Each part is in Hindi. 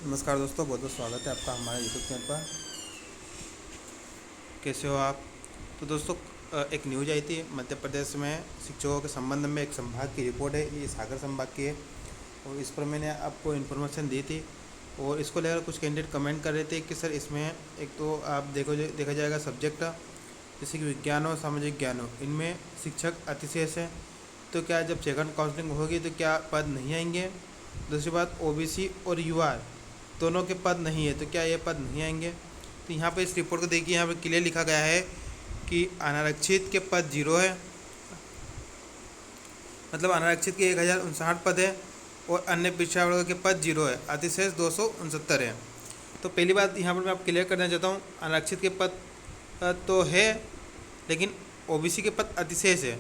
नमस्कार दोस्तों, बहुत बहुत स्वागत है आपका हमारे यूट्यूब चैनल पर। कैसे हो आप? तो दोस्तों, एक न्यूज आई थी मध्य प्रदेश में शिक्षकों के संबंध में। एक संभाग की रिपोर्ट है, ये सागर संभाग की है और इस पर मैंने आपको इन्फॉर्मेशन दी थी। और इसको लेकर कुछ कैंडिडेट कमेंट कर रहे थे कि सर इसमें एक तो आप देखा जाएगा सब्जेक्ट जैसे कि विज्ञान हो, सामाजिक ज्ञान हो, इनमें शिक्षक अतिशेष है। तो क्या जब सेकंड काउंसलिंग होगी तो क्या पद नहीं आएंगे? दूसरी बात, ओबीसी और यूआर दोनों के पद नहीं है, तो क्या ये पद नहीं आएंगे? तो यहाँ पे इस रिपोर्ट को देखिए, यहाँ पे क्लियर लिखा गया है कि अनारक्षित के पद 0 है, मतलब अनारक्षित के 1059 पद है और अन्य पिछड़ा वर्ग के पद 0 है, अतिशेष 269 है। तो पहली बात यहाँ पर मैं आप क्लियर करना चाहता हूँ, अनारक्षित के पद तो है, लेकिन ओबीसी के पद अतिशेष है।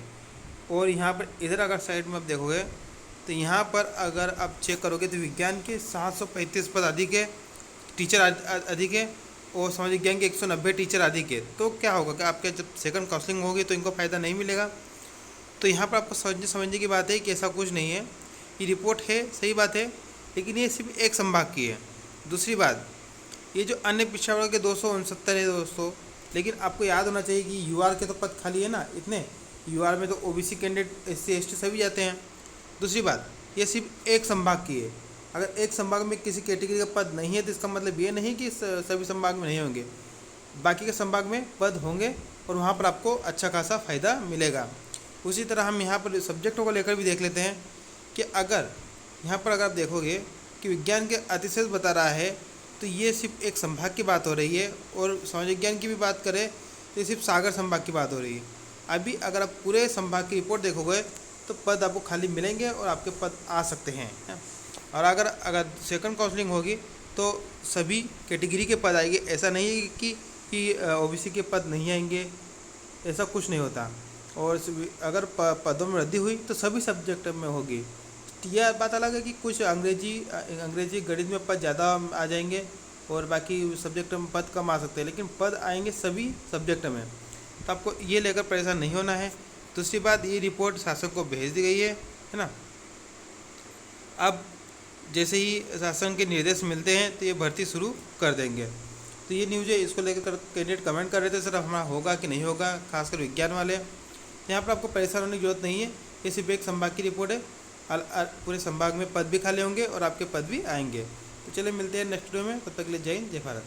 और यहाँ पर इधर अगर साइड में आप देखोगे तो यहाँ पर अगर आप चेक करोगे तो विज्ञान के 735 पद अधिक है, टीचर अधिक है, और सामाजिक ज्ञान के 190 टीचर अधिक है। तो क्या होगा कि आपके जब सेकंड काउंसलिंग होगी तो इनको फ़ायदा नहीं मिलेगा। तो यहाँ पर आपको समझने की बात है कि ऐसा कुछ नहीं है। ये रिपोर्ट है, सही बात है, लेकिन ये सिर्फ एक संभाग की है। दूसरी बात, ये जो अन्य पिछड़ा वर्ग के 269 है दोस्तों, लेकिन आपको याद होना चाहिए कि यूआर के तो पद खाली है ना इतने। यूआर में तो ओबीसी कैंडिडेट, एससी एसटी सभी जाते हैं। दूसरी बात, ये सिर्फ एक संभाग की है। अगर एक संभाग में किसी कैटेगरी का पद नहीं है तो इसका मतलब ये नहीं कि सभी संभाग में नहीं होंगे, बाकी के संभाग में पद होंगे और वहाँ पर आपको अच्छा खासा फ़ायदा मिलेगा। उसी तरह हम यहाँ पर सब्जेक्टों को लेकर भी देख लेते हैं कि अगर यहाँ पर अगर आप देखोगे कि विज्ञान के अतिशेष बता रहा है तो ये सिर्फ एक संभाग की बात हो रही है, और सामाजिक ज्ञान की भी बात करें तो ये सिर्फ सागर संभाग की बात हो रही है। अभी अगर आप पूरे संभाग की रिपोर्ट देखोगे तो पद आपको खाली मिलेंगे और आपके पद आ सकते हैं। और अगर सेकंड काउंसलिंग होगी तो सभी कैटेगरी के पद आएंगे। ऐसा नहीं है कि ओबीसी के पद नहीं आएंगे, ऐसा कुछ नहीं होता। और अगर पदों में वृद्धि हुई तो सभी सब्जेक्ट में होगी। यह बात अलग है कि कुछ अंग्रेजी गणित में पद ज़्यादा आ जाएंगे और बाकी सब्जेक्ट में पद कम आ सकते हैं, लेकिन पद आएंगे सभी सब्जेक्ट में। तो आपको ये लेकर परेशान नहीं होना है। दूसरी बात, ये रिपोर्ट शासक को भेज दी गई है ना। अब जैसे ही शासन के निर्देश मिलते हैं तो ये भर्ती शुरू कर देंगे। तो ये न्यूज़ है, इसको लेकर कैंडिडेट कमेंट कर रहे थे सर हमारा होगा कि नहीं होगा, खासकर विज्ञान वाले। यहाँ पर आपको परेशान होने की जरूरत नहीं है, ये सिर्फ एक संभाग की रिपोर्ट है। पूरे संभाग में पद भी खाली होंगे और आपके पद भी आएंगे। तो चलिए मिलते हैं नेक्स्ट वीडियो में, तब तक के लिए जय हिंद, जय भारत।